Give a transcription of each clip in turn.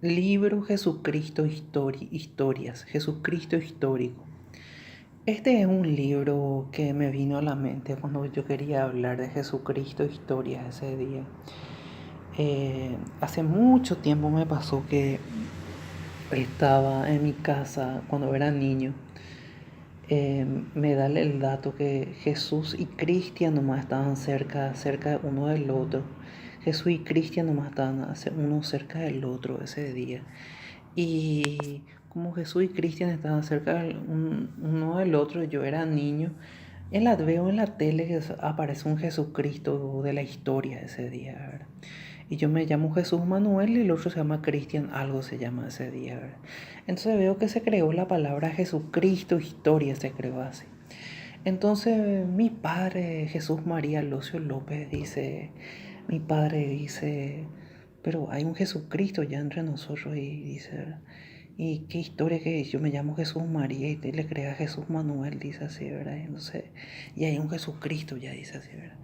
Libro Jesucristo Historias, Jesucristo Histórico. Este es un libro que me vino a la mente cuando yo quería hablar de Jesucristo Historias ese día. Hace mucho tiempo me pasó que estaba en mi casa cuando era niño. Me da el dato que Jesús y Cristian nomás estaban cerca uno del otro. Jesús y Cristian nomás estaban uno cerca del otro ese día. Y como Jesús y Cristian estaban cerca uno del otro, yo era niño, veo en la tele que aparece un Jesucristo de la historia ese día, ¿verdad? Y yo me llamo Jesús Manuel y el otro se llama Cristian, algo se llama ese día, ¿verdad? Entonces veo que se creó la palabra Jesucristo, historia se creó así. Entonces mi padre, Jesús María Locio López, mi padre dice, pero hay un Jesucristo ya entre nosotros y dice, ¿y qué historia que es? Yo me llamo Jesús María y te le crea Jesús Manuel, dice así, ¿verdad? Entonces, y hay un Jesucristo ya, dice así, ¿verdad?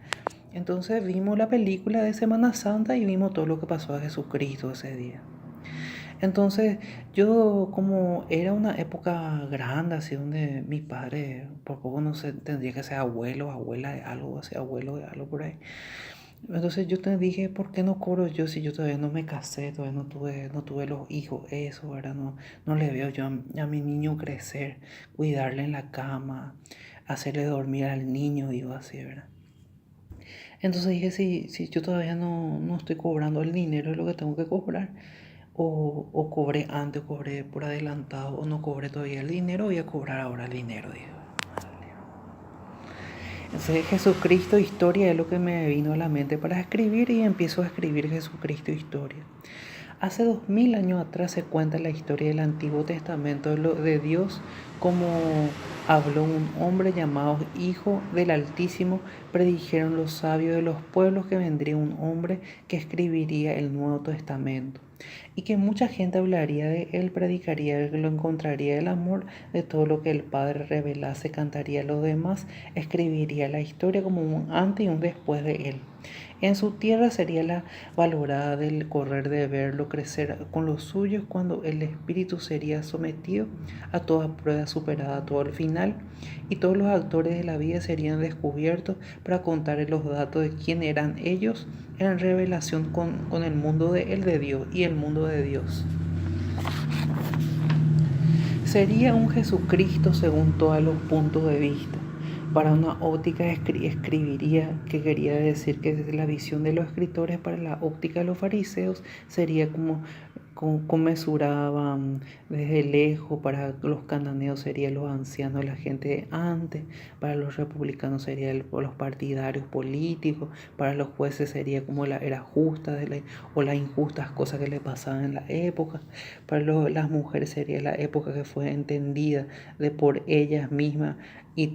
Entonces vimos la película de Semana Santa y vimos todo lo que pasó a Jesucristo ese día. Entonces yo como era una época grande, así donde mi padre, por poco no sé, tendría que ser abuelo, abuela de algo, así, abuelo de algo por ahí. Entonces yo te dije, ¿por qué no cobro yo si yo todavía no me casé, todavía no tuve los hijos, eso, ¿verdad? No le veo yo a mi niño crecer, cuidarle en la cama, hacerle dormir al niño, digo así, ¿verdad? Entonces dije, si yo todavía no estoy cobrando el dinero de lo que tengo que cobrar, o cobré antes, cobré por adelantado, o no cobré todavía el dinero, voy a cobrar ahora el dinero, dije. Entonces Jesucristo Historia es lo que me vino a la mente para escribir y empiezo a escribir Jesucristo Historia. Hace 2000 años atrás se cuenta la historia del Antiguo Testamento de Dios como habló un hombre llamado Hijo del Altísimo. Predijeron los sabios de los pueblos que vendría un hombre que escribiría el Nuevo Testamento y que mucha gente hablaría de él, predicaría, lo encontraría el amor de todo lo que el Padre revelase, cantaría a los demás, escribiría la historia como un antes y un después de él. En su tierra sería la valorada del correr de verlo crecer con los suyos cuando el espíritu sería sometido a toda prueba superada todo el final y todos los actores de la vida serían descubiertos para contar los datos de quién eran ellos en revelación con el mundo de él de Dios y el mundo de Dios. Sería un Jesucristo según todos los puntos de vista. Para una óptica escribiría, que quería decir que desde la visión de los escritores, para la óptica de los fariseos sería como mesuraban desde lejos. Para los cananeos serían los ancianos, la gente de antes. Para los republicanos serían los partidarios políticos. Para los jueces sería como la era justa o las injustas cosas que le pasaban en la época. Para las mujeres sería la época que fue entendida de por ellas mismas y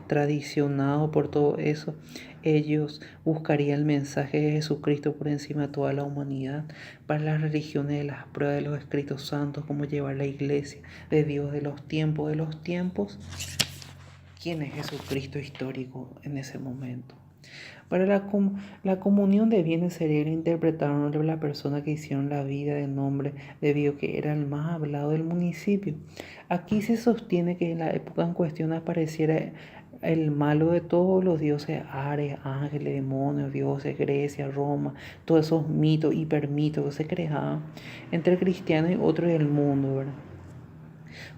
tradicionado por todo eso. Ellos buscarían el mensaje de Jesucristo por encima de toda la humanidad. Para las religiones de las pruebas de los escritos santos, como llevar la iglesia de Dios de los tiempos, ¿quién es Jesucristo histórico en ese momento? Para la comunión de bienes sería interpretaron de la persona que hicieron la vida de nombre debido a que era el más hablado del municipio. Aquí se sostiene que en la época en cuestión apareciera el malo de todos los dioses, Ares, ángeles, demonios, dioses, Grecia, Roma, todos esos mitos, hipermitos que se creaban entre cristianos y otros del mundo, ¿verdad?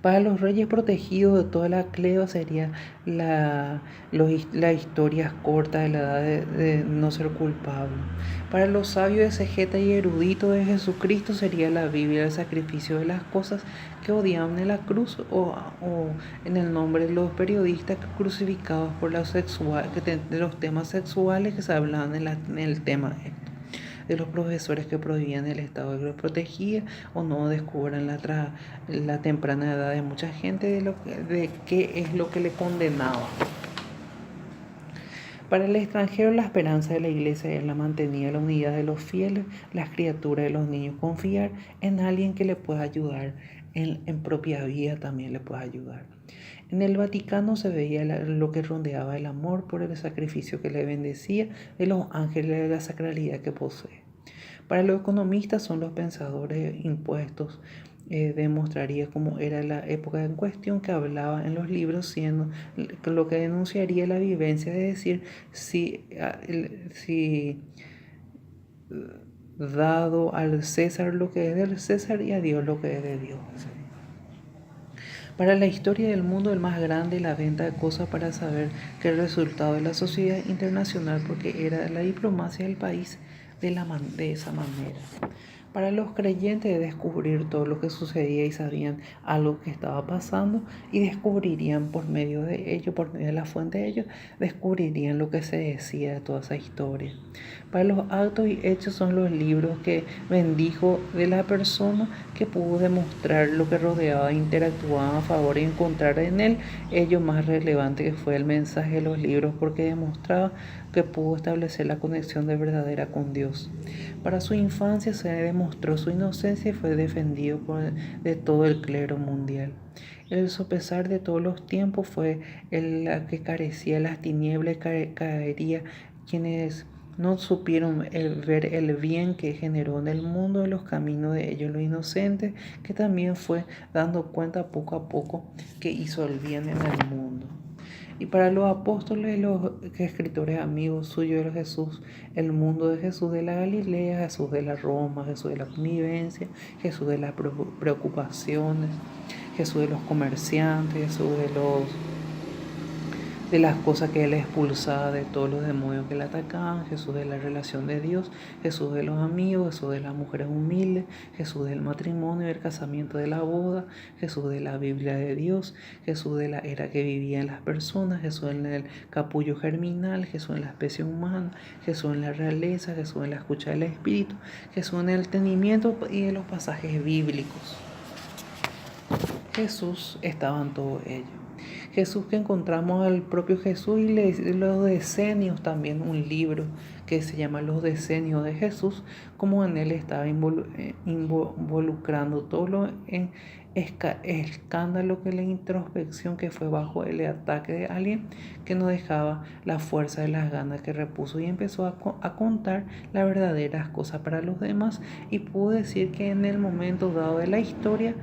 Para los reyes protegidos de toda la cleva sería las historias cortas de la edad de no ser culpable. Para los sabios exegetas y eruditos de Jesucristo sería la Biblia, el sacrificio de las cosas que odiaban en la cruz o en el nombre de los periodistas crucificados por de los temas sexuales que se hablaban en el tema de los profesores que prohibían el estado de protegida o no descubran la temprana edad de mucha gente de qué es lo que le condenaba. Para el extranjero, la esperanza de la iglesia es la mantenida la unidad de los fieles, las criaturas de los niños, confiar en alguien que le pueda ayudar, en propia vida también le pueda ayudar. En el Vaticano se veía lo que rondeaba el amor por el sacrificio que le bendecía de los ángeles de la sacralidad que posee. Para los economistas son los pensadores impuestos. Demostraría cómo era la época en cuestión que hablaba en los libros, siendo lo que denunciaría la vivencia de decir si dado al César lo que es del César y a Dios lo que es de Dios. Para la historia del mundo, el más grande la venta de cosas para saber que el resultado de la sociedad internacional, porque era la diplomacia del país de esa manera. Para los creyentes, descubrir todo lo que sucedía y sabían algo que estaba pasando y descubrirían por medio de ello, por medio de la fuente de ellos, descubrirían lo que se decía de toda esa historia. Para los actos y hechos son los libros que bendijo de la persona que pudo demostrar lo que rodeaba, interactuaba a favor y encontrar en él ello más relevante que fue el mensaje de los libros, porque demostraba que pudo establecer la conexión de verdadera con Dios. Para su infancia se demostró su inocencia y fue defendido de todo el clero mundial. El sopesar de todos los tiempos fue el que carecía de las tinieblas y caería quienes no supieron ver el bien que generó en el mundo, en los caminos de ellos los inocentes, que también fue dando cuenta poco a poco que hizo el bien en el mundo. Y para los apóstoles, los escritores amigos suyos de Jesús, el mundo de Jesús de la Galilea, Jesús de la Roma, Jesús de la convivencia, Jesús de las preocupaciones, Jesús de los comerciantes, Jesús de las cosas que él expulsaba, de todos los demonios que le atacaban, Jesús de la relación de Dios, Jesús de los amigos, Jesús de las mujeres humildes, Jesús del matrimonio, del casamiento, de la boda, Jesús de la Biblia de Dios, Jesús de la era que vivían las personas, Jesús en el capullo germinal, Jesús en la especie humana, Jesús en la realeza, Jesús en la escucha del Espíritu, Jesús en el entendimiento y en los pasajes bíblicos. Jesús estaba en todo ello. Jesús, que encontramos al propio Jesús, y los decenios, también un libro que se llama Los Decenios de Jesús, como en él estaba involucrando todo lo escándalo que la introspección que fue bajo el ataque de alguien que no dejaba la fuerza de las ganas que repuso y empezó a contar las verdaderas cosas para los demás, y pudo decir que en el momento dado de la historia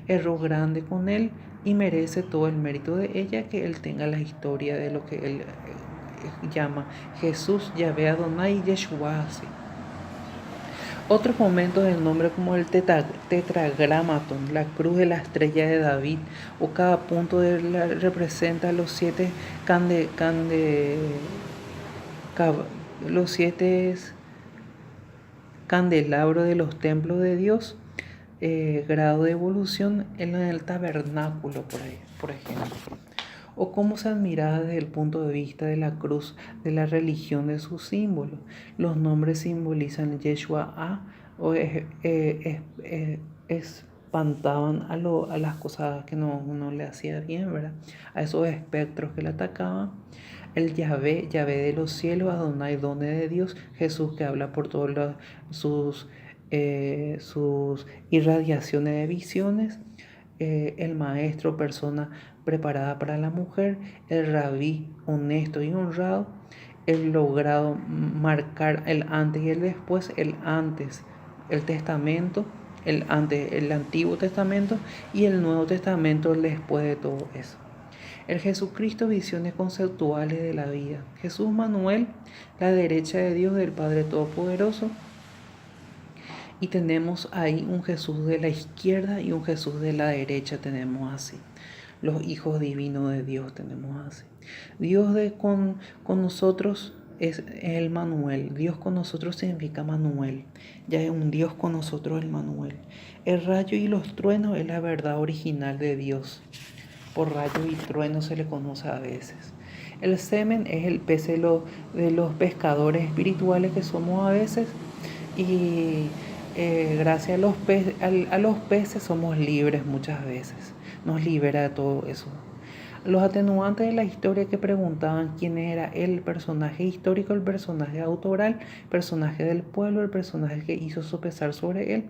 erró grande con él y merece todo el mérito de ella, que él tenga la historia de lo que él llama Jesús, Yahvé Adonai y Yeshua así. Otros momentos del nombre, como el tetragramaton, la cruz de la estrella de David, o cada punto representa los siete candelabros de los templos de Dios, grado de evolución en el tabernáculo, por ejemplo. O cómo se admiraba desde el punto de vista de la cruz, de la religión, de sus símbolos. Los nombres simbolizan Yeshua o espantaban a las cosas que no le hacía bien, ¿verdad? A esos espectros que le atacaban. El Yahvé de los cielos, Adonai, donde de Dios, Jesús que habla por todas sus irradiaciones de visiones, el maestro, persona preparada para la mujer, el rabí, honesto y honrado, el logrado marcar el antes y el después, el antes, el testamento, el Antiguo Testamento, y el Nuevo Testamento después de todo eso. El Jesucristo, visiones conceptuales de la vida. Jesús Manuel, la derecha de Dios, del Padre Todopoderoso. Y tenemos ahí un Jesús de la izquierda y un Jesús de la derecha, tenemos así. Los hijos divinos de Dios tenemos así. Dios con nosotros es el Manuel. Dios con nosotros significa Manuel. Ya es un Dios con nosotros, el Manuel. El rayo y los truenos es la verdad original de Dios. Por rayo y trueno se le conoce a veces. El semen es el pez de los pescadores espirituales que somos a veces, y gracias a los peces somos libres muchas veces. Nos libera de todo eso. Los atenuantes de la historia que preguntaban quién era el personaje histórico, el personaje autoral, el personaje del pueblo, el personaje que hizo sopesar sobre él.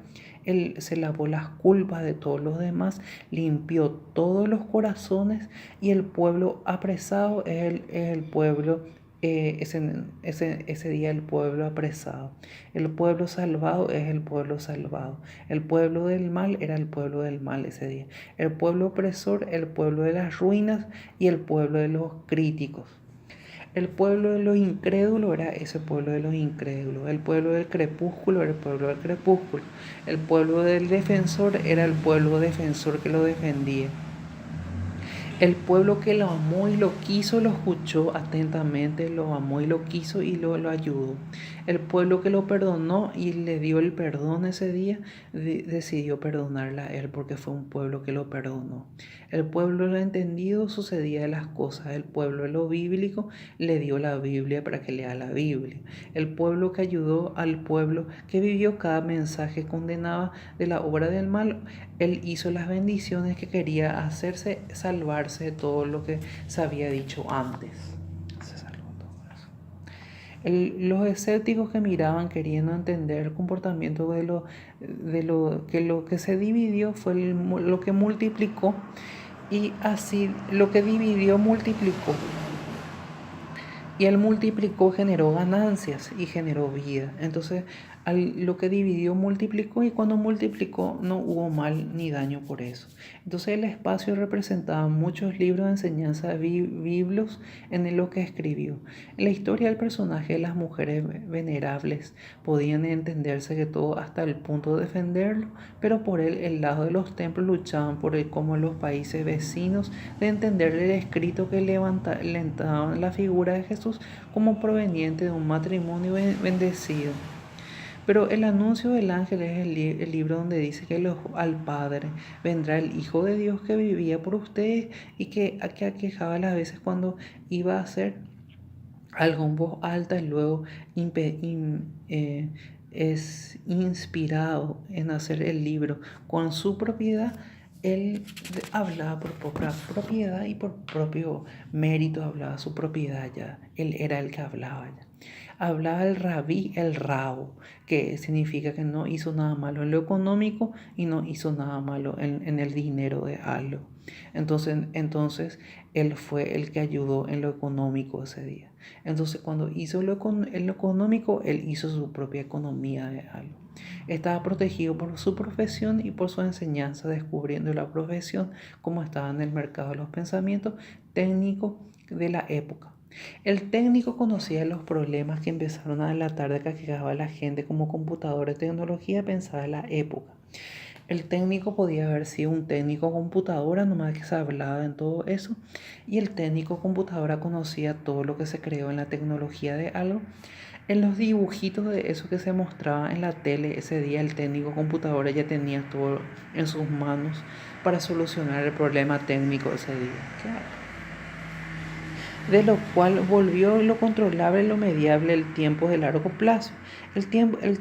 Él se lavó las culpas de todos los demás, limpió todos los corazones, y el pueblo apresado es el pueblo ese día el pueblo apresado. El pueblo salvado es el pueblo salvado. El pueblo del mal era el pueblo del mal ese día. El pueblo opresor, el pueblo de las ruinas y el pueblo de los críticos. El pueblo de los incrédulos era ese pueblo de los incrédulos. El pueblo del crepúsculo era el pueblo del crepúsculo. El pueblo del defensor era el pueblo defensor que lo defendía. El pueblo que lo amó y lo quiso, lo escuchó atentamente, lo amó y lo quiso y lo ayudó. El pueblo que lo perdonó y le dio el perdón ese día, decidió perdonarle a él porque fue un pueblo que lo perdonó. El pueblo de lo entendido sucedía de las cosas. El pueblo de lo bíblico le dio la Biblia para que lea la Biblia. El pueblo que ayudó al pueblo que vivió cada mensaje condenaba de la obra del mal, él hizo las bendiciones que quería hacerse salvarse de todo lo que se había dicho antes. Se salvó todo eso. Los escépticos que miraban queriendo entender el comportamiento lo que se dividió fue lo que multiplicó, y así lo que dividió multiplicó. Y él multiplicó, generó ganancias y generó vida. Entonces, lo que dividió multiplicó, y cuando multiplicó no hubo mal ni daño por eso. Entonces el espacio representaba muchos libros de enseñanza biblos en lo que escribió. En la historia del personaje de las mujeres venerables podían entenderse que todo hasta el punto de defenderlo, pero por él el lado de los templos luchaban por él como los países vecinos de entender el escrito que levantaban la figura de Jesús como proveniente de un matrimonio bendecido. Pero el anuncio del ángel es el libro donde dice que al Padre vendrá el Hijo de Dios que vivía por ustedes y que aquejaba las veces cuando iba a hacer algo en voz alta, y luego es inspirado en hacer el libro con su propiedad. Él hablaba por propia propiedad y por propio mérito hablaba su propiedad ya. Él era el que hablaba ya. Hablaba el rabí, el rabo, que significa que no hizo nada malo en lo económico y no hizo nada malo en el dinero de algo. Entonces, él fue el que ayudó en lo económico ese día. Entonces, cuando hizo en lo económico, él hizo su propia economía de algo. Estaba protegido por su profesión y por su enseñanza, descubriendo la profesión como estaba en el mercado de los pensamientos técnicos de la época. El técnico conocía los problemas que empezaron a delatar de que aquejaba a la gente como computadora de tecnología pensada en la época. El técnico podía haber sido un técnico computadora, nomás que se hablaba en todo eso, y el técnico computadora conocía todo lo que se creó en la tecnología de algo. En los dibujitos de eso que se mostraba en la tele ese día, el técnico computadora ya tenía todo en sus manos para solucionar el problema técnico ese día. Claro. De lo cual volvió lo controlable, lo mediable, el tiempo de largo plazo. El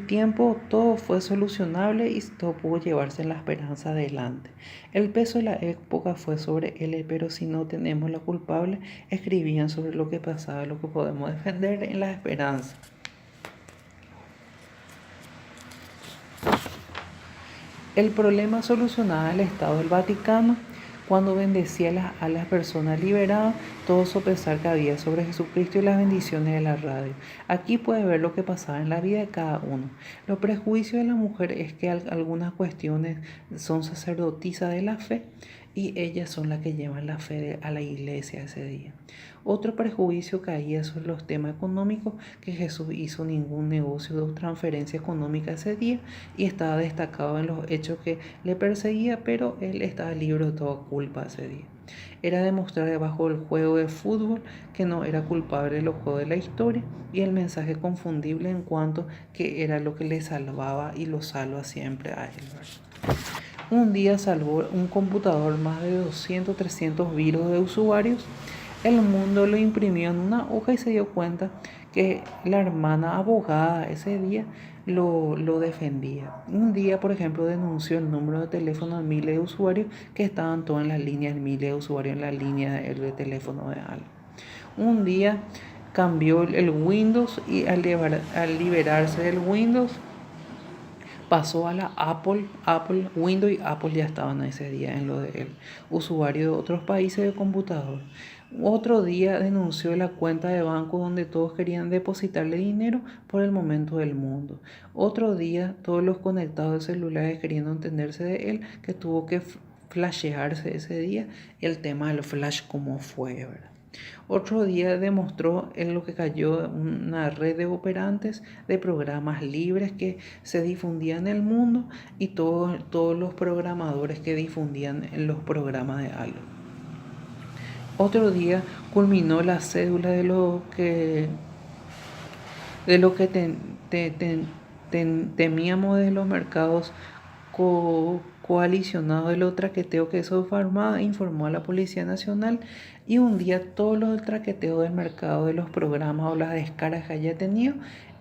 tiempo todo fue solucionable y todo pudo llevarse en la esperanza adelante. El peso de la época fue sobre él, pero si no tenemos la culpable, escribían sobre lo que pasaba, lo que podemos defender en la esperanza. El problema solucionaba el Estado del Vaticano cuando bendecía a las personas liberadas, todo sopesar que había sobre Jesucristo y las bendiciones de la radio. Aquí puede ver lo que pasaba en la vida de cada uno. Los prejuicios de la mujer es que algunas cuestiones son sacerdotisas de la fe y ellas son las que llevan la fe a la iglesia ese día. Otro prejuicio caía sobre los temas económicos, que Jesús hizo ningún negocio de transferencia económica ese día y estaba destacado en los hechos que le perseguía, pero él estaba libre de toda culpa ese día. Era demostrar debajo del juego de fútbol que no era culpable de los juegos de la historia, y el mensaje confundible en cuanto que era lo que le salvaba y lo salva siempre a él. Un día salvó un computador más de 200, 300 virus de usuarios. El mundo lo imprimió en una hoja y se dio cuenta que la hermana abogada ese día lo defendía. Un día, por ejemplo, denunció el número de teléfono de miles de usuarios que estaban todos en la línea, miles de usuarios en la línea de teléfono de algo. Un día cambió el Windows y al liberarse del Windows pasó a la Apple, Windows y Apple ya estaban ese día en lo de él. Usuario de otros países de computador. Otro día denunció la cuenta de banco donde todos querían depositarle dinero por el momento del mundo. Otro día todos los conectados de celulares queriendo entenderse de él, que tuvo que flashearse ese día el tema del flash cómo fue, ¿verdad? Otro día demostró en lo que cayó una red de operantes de programas libres que se difundían en el mundo y todos los programadores que difundían en los programas de algo. Otro día culminó la cédula de lo que temíamos de los mercados coalicionados de los traqueteos que eso armada, informó a la Policía Nacional, y un día todos los traqueteos del mercado de los programas o las descargas que haya tenido,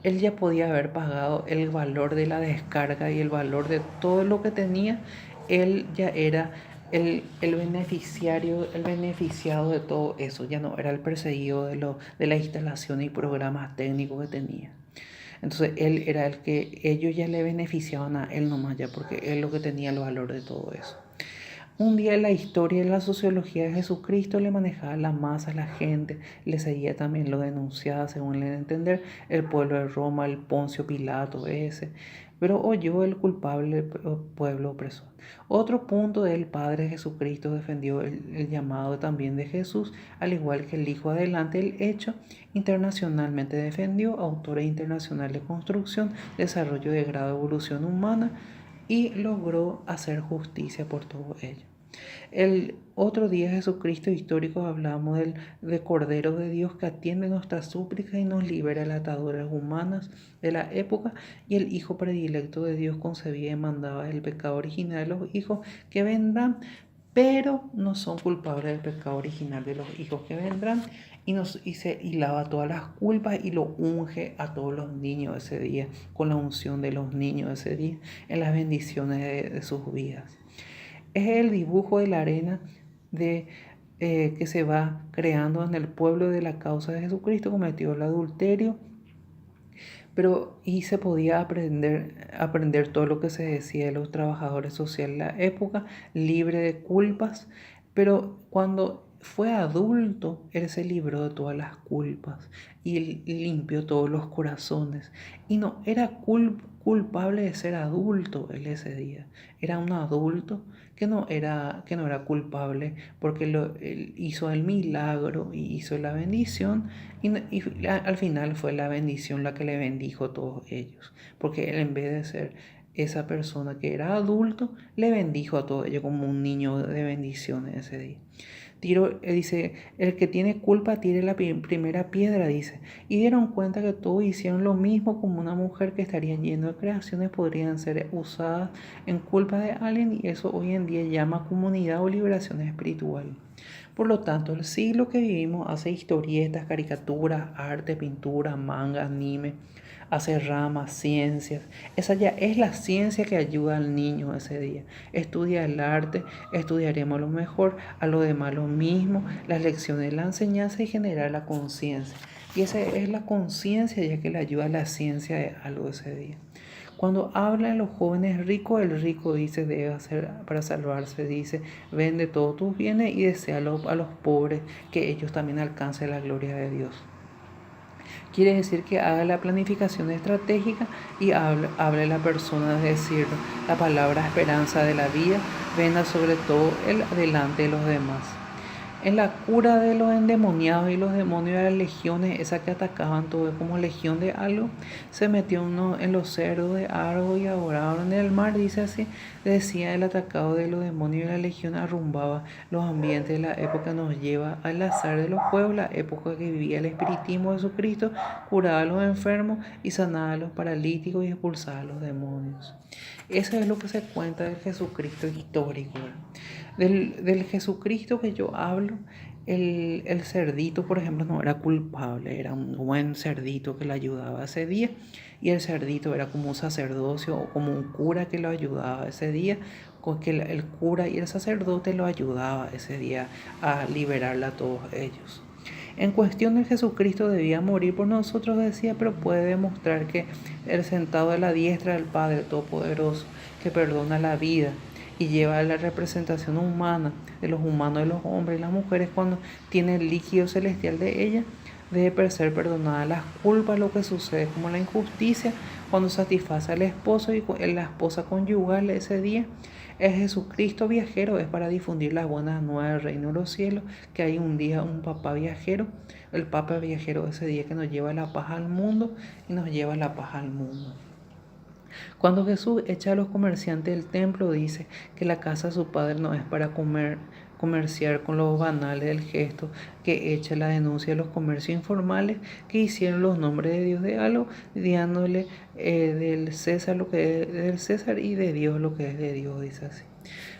él ya podía haber pagado el valor de la descarga y el valor de todo lo que tenía. Él ya era el beneficiado de todo eso, ya no era el perseguido de la instalación y programas técnicos que tenía. Entonces él era el que ellos ya le beneficiaban a él nomás ya, porque él lo que tenía el valor de todo eso. Un día la historia y la sociología de Jesucristo le manejaba la masa, la gente, le seguía también, lo denunciaba según le entender el pueblo de Roma, el Poncio Pilato ese, pero oyó el culpable pueblo opresor. Otro punto del Padre Jesucristo defendió el llamado también de Jesús, al igual que el Hijo adelante el hecho, internacionalmente defendió autores internacionales de construcción, desarrollo de grado de evolución humana, y logró hacer justicia por todo ello. El otro día Jesucristo histórico hablamos de Cordero de Dios que atiende nuestras súplicas y nos libera de las ataduras humanas de la época, y el Hijo predilecto de Dios concebía y mandaba el pecado original de los hijos que vendrán, pero no son culpables del pecado original de los hijos que vendrán, y lava todas las culpas y lo unge a todos los niños ese día, con la unción de los niños ese día, en las bendiciones de sus vidas. Es el dibujo de la arena que se va creando en el pueblo de la causa de Jesucristo. Cometió el adulterio, y se podía aprender todo lo que se decía de los trabajadores sociales de la época, libre de culpas, pero cuando fue adulto, él se libró de todas las culpas y limpió todos los corazones. Y no era culpable de ser adulto él ese día. Era un adulto que no era culpable, porque él hizo el milagro y hizo la bendición, y al final fue la bendición la que le bendijo a todos ellos, porque él, en vez de ser esa persona que era adulto, le bendijo a todos ellos como un niño de bendiciones ese día. Dice, el que tiene culpa tire la primera piedra, dice. Y dieron cuenta que todos hicieron lo mismo, como una mujer que estaría llena de creaciones podrían ser usadas en culpa de alguien, y eso hoy en día llama comunidad o liberación espiritual. Por lo tanto, el siglo que vivimos hace historietas, caricaturas, arte, pintura, manga, anime, hace ramas, ciencias. Esa ya es la ciencia que ayuda al niño ese día. Estudia el arte, estudiaremos lo mejor, a lo demás lo mismo, las lecciones de la enseñanza y generar la conciencia. Y esa es la conciencia ya que le ayuda a la ciencia de algo ese día. Cuando habla de los jóvenes ricos, el rico dice, debe hacer para salvarse, dice, vende todos tus bienes y deséalo a los pobres, que ellos también alcancen la gloria de Dios. Quiere decir que haga la planificación estratégica y hable la persona, es decir, la palabra esperanza de la vida, venda sobre todo el adelante de los demás. En la cura de los endemoniados y los demonios de las legiones, esas que atacaban todo como legión de algo, se metió uno en los cerdos de Argo y adoraron en el mar, dice así. Decía, el atacado de los demonios y la legión arrumbaba los ambientes de la época, nos lleva al azar de los pueblos, la época que vivía el espiritismo de Jesucristo, curaba a los enfermos y sanaba a los paralíticos y expulsaba a los demonios. Eso es lo que se cuenta del Jesucristo histórico. Del Jesucristo que yo hablo, el cerdito, por ejemplo, no era culpable, era un buen cerdito que le ayudaba ese día, y el cerdito era como un sacerdocio o como un cura que lo ayudaba ese día, con que el cura y el sacerdote lo ayudaba ese día a liberarla a todos ellos. En cuestión de Jesucristo debía morir por nosotros, decía, pero puede demostrar que el sentado a la diestra del Padre Todopoderoso, que perdona la vida y lleva la representación humana de los humanos, de los hombres y las mujeres cuando tiene el líquido celestial de ella. Debe ser perdonada las culpas, lo que sucede como la injusticia cuando satisface al esposo y la esposa conyugal ese día. El Jesucristo viajero es para difundir las buenas nuevas del reino de los cielos, que hay un día un papá viajero, el papa viajero ese día que nos lleva la paz al mundo y nos lleva la paz al mundo. Cuando Jesús echa a los comerciantes del templo, dice que la casa de su padre no es para comerciar con los banales del gesto, que echa la denuncia de los comercios informales que hicieron los nombres de Dios de algo, dándole del César lo que es del César y de Dios lo que es de Dios, dice así.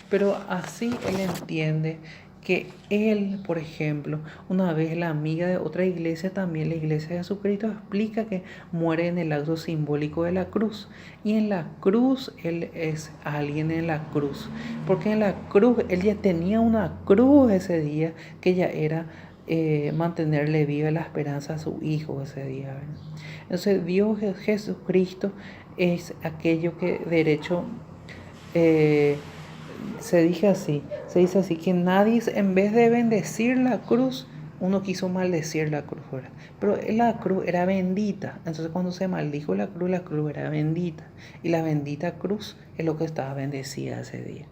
Pero así él entiende que él, por ejemplo, una vez la amiga de otra iglesia, también la iglesia de Jesucristo, explica que muere en el acto simbólico de la cruz. Y en la cruz, él es alguien en la cruz. Porque en la cruz, él ya tenía una cruz ese día, que ya era mantenerle viva la esperanza a su hijo ese día, ¿verdad? Entonces, Dios Jesucristo es aquello que derecho... se dice así, que nadie, en vez de bendecir la cruz, uno quiso maldecir la cruz, ¿verdad? Pero la cruz era bendita, entonces cuando se maldijo la cruz era bendita, y la bendita cruz es lo que estaba bendecida ese día.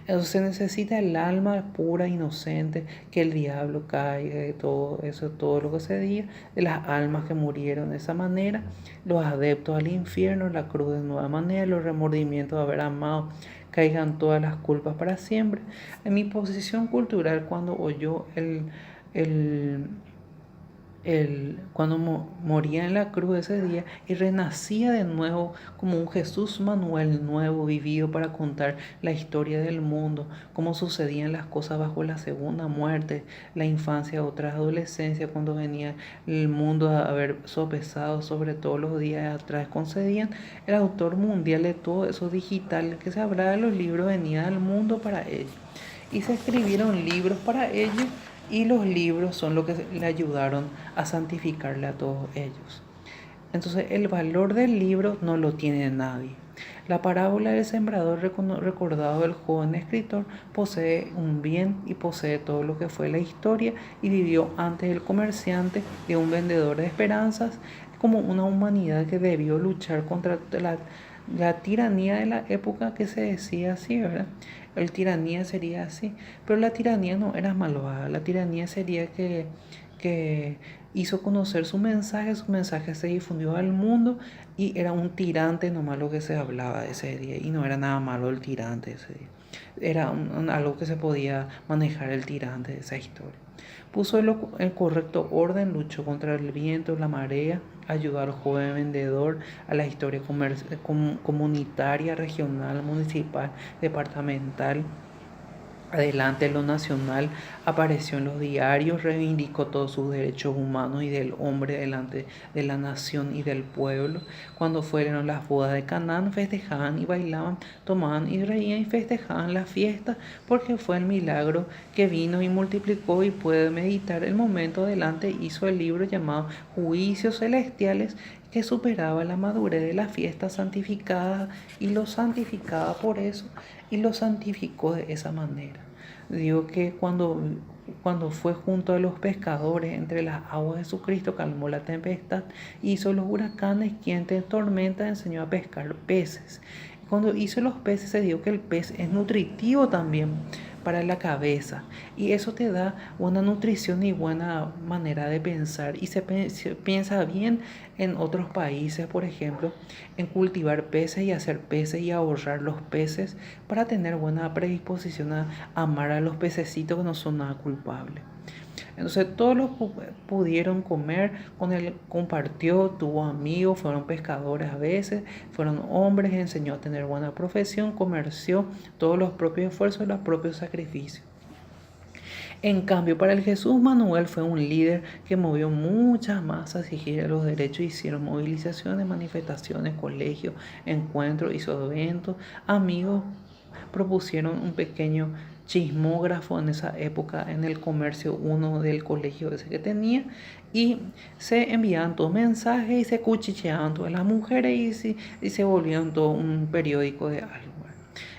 Entonces se necesita el alma pura, inocente, que el diablo caiga de todo eso, todo lo que se diga, de las almas que murieron de esa manera, los adeptos al infierno, la cruz de nueva manera, los remordimientos de haber amado, caigan todas las culpas para siempre. En mi posición cultural, cuando oyó el cuando moría en la cruz ese día y renacía de nuevo como un Jesús Manuel nuevo, vivido para contar la historia del mundo, cómo sucedían las cosas bajo la segunda muerte, la infancia, otra adolescencia, cuando venía el mundo a haber sopesado sobre todos los días atrás concedían. El autor mundial de todo eso digital que se hablaba de los libros venía al mundo para ellos. Y se escribieron libros para ellos, y los libros son lo que le ayudaron a santificarle a todos ellos. Entonces el valor del libro no lo tiene nadie. La parábola del sembrador recordado del joven escritor posee un bien y posee todo lo que fue la historia y vivió antes el comerciante de un vendedor de esperanzas como una humanidad que debió luchar contra la tiranía de la época, que se decía así, ¿verdad? La tiranía sería así, pero la tiranía no era malvada, la tiranía sería que hizo conocer su mensaje se difundió al mundo y era un tirante nomás lo que se hablaba ese día, y no era nada malo el tirante ese día, era algo que se podía manejar el tirante de esa historia. Puso el correcto orden, luchó contra el viento, la marea, ayudó al joven vendedor a la historia comunitaria, regional, municipal, departamental. Adelante en lo nacional, apareció en los diarios, reivindicó todos sus derechos humanos y del hombre delante de la nación y del pueblo. Cuando fueron las bodas de Canaán, festejaban y bailaban, tomaban y reían y festejaban la fiesta, porque fue el milagro que vino y multiplicó. Y puede meditar el momento adelante, hizo el libro llamado Juicios Celestiales, que superaba la madurez de la fiesta santificada y lo santificaba por eso y lo santificó de esa manera. Digo que cuando fue junto a los pescadores entre las aguas, Jesucristo calmó la tempestad, hizo los huracanes, quien te tormenta enseñó a pescar peces. Cuando hizo los peces se dio que el pez es nutritivo también para la cabeza, y eso te da una nutrición y buena manera de pensar, y se piensa bien en otros países, por ejemplo, en cultivar peces y hacer peces y ahorrar los peces para tener buena predisposición a amar a los pececitos que no son nada culpables. Entonces todos los pudieron comer, con él compartió, tuvo amigos, fueron pescadores a veces, fueron hombres, enseñó a tener buena profesión, comerció, todos los propios esfuerzos, los propios sacrificios. En cambio, para el Jesús Manuel fue un líder que movió muchas masas a exigir los derechos, hicieron movilizaciones, manifestaciones, colegios, encuentros, hizo eventos, amigos propusieron un pequeño chismógrafo en esa época en el comercio, uno del colegio ese que tenía, y se enviaban todos mensajes y se cuchicheaban todas las mujeres y se volvieron todo un periódico de algo.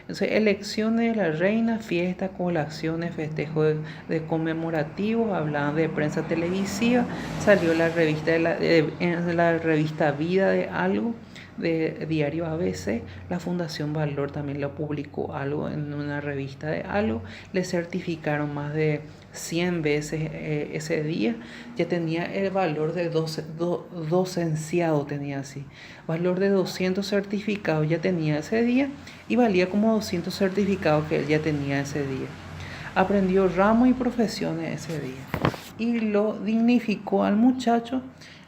Entonces, elecciones de la reina, fiestas, colaciones, festejos de conmemorativos, hablaban de prensa televisiva, salió la revista en la revista Vida de algo, de Diario ABC, la Fundación Valor también lo publicó algo en una revista de algo, le certificaron más de 100 veces ese día, ya tenía el valor de docenciado, tenía así, valor de 200 certificados ya tenía ese día y valía como 200 certificados que él ya tenía ese día. Aprendió ramos y profesiones ese día y lo dignificó al muchacho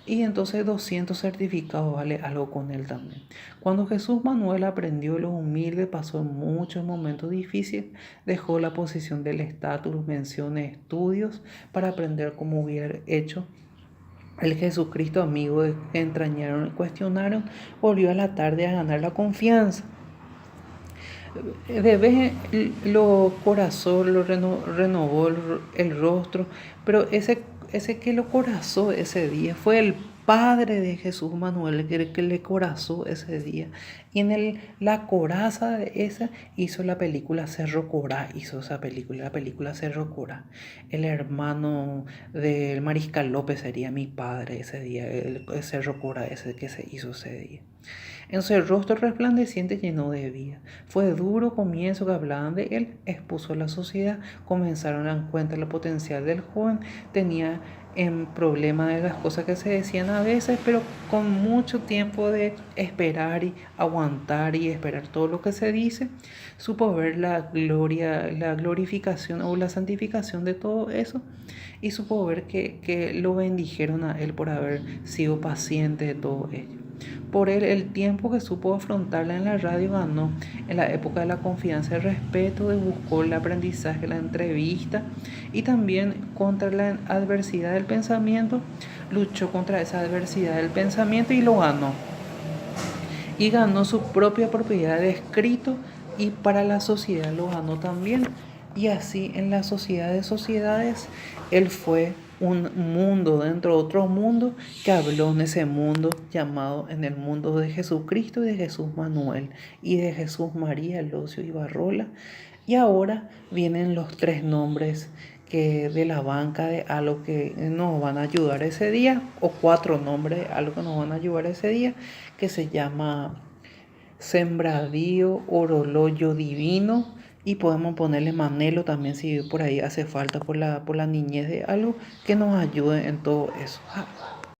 y entonces 200 certificados vale algo con él también. Cuando Jesús Manuel aprendió lo humilde, pasó muchos momentos difíciles, dejó la posición del estatus, menciones, estudios para aprender como hubiera hecho el Jesucristo amigo. Entrañaron, cuestionaron, volvió a la tarde a ganar la confianza. De vez lo corazón, lo renovó el rostro, pero ese que lo corazó ese día fue el padre de Jesús Manuel, que le corazó ese día. Y en la coraza de esa hizo la película Cerro Corá, hizo esa película, la película Cerro Corá. El hermano del Mariscal López sería mi padre ese día, el Cerro Corá ese que se hizo ese día. En su rostro resplandeciente llenó de vida. Fue duro comienzo que hablaban de él, expuso a la sociedad, comenzaron a dar cuenta el potencial del joven, tenía en problema de las cosas que se decían a veces, pero con mucho tiempo de esperar y aguantar y esperar todo lo que se dice, supo ver la gloria, la glorificación o la santificación de todo eso y supo ver que lo bendijeron a él por haber sido paciente de todo ello. Por él, el tiempo que supo afrontarla en la radio ganó. En la época de la confianza y el respeto, buscó el aprendizaje, la entrevista y también contra la adversidad del pensamiento, luchó contra esa adversidad del pensamiento y lo ganó. Y ganó su propia propiedad de escrito y para la sociedad lo ganó también. Y así en la sociedad de sociedades, él fue un mundo dentro de otro mundo que habló en ese mundo llamado en el mundo de Jesucristo y de Jesús Manuel y de Jesús María, Locio y Barrola. Y ahora vienen los tres nombres que de la banca de algo que nos van a ayudar ese día, o cuatro nombres de algo que nos van a ayudar ese día, que se llama Sembradío, Orologio Divino, y podemos ponerle Manelo también si por ahí hace falta por la niñez de algo que nos ayude en todo eso.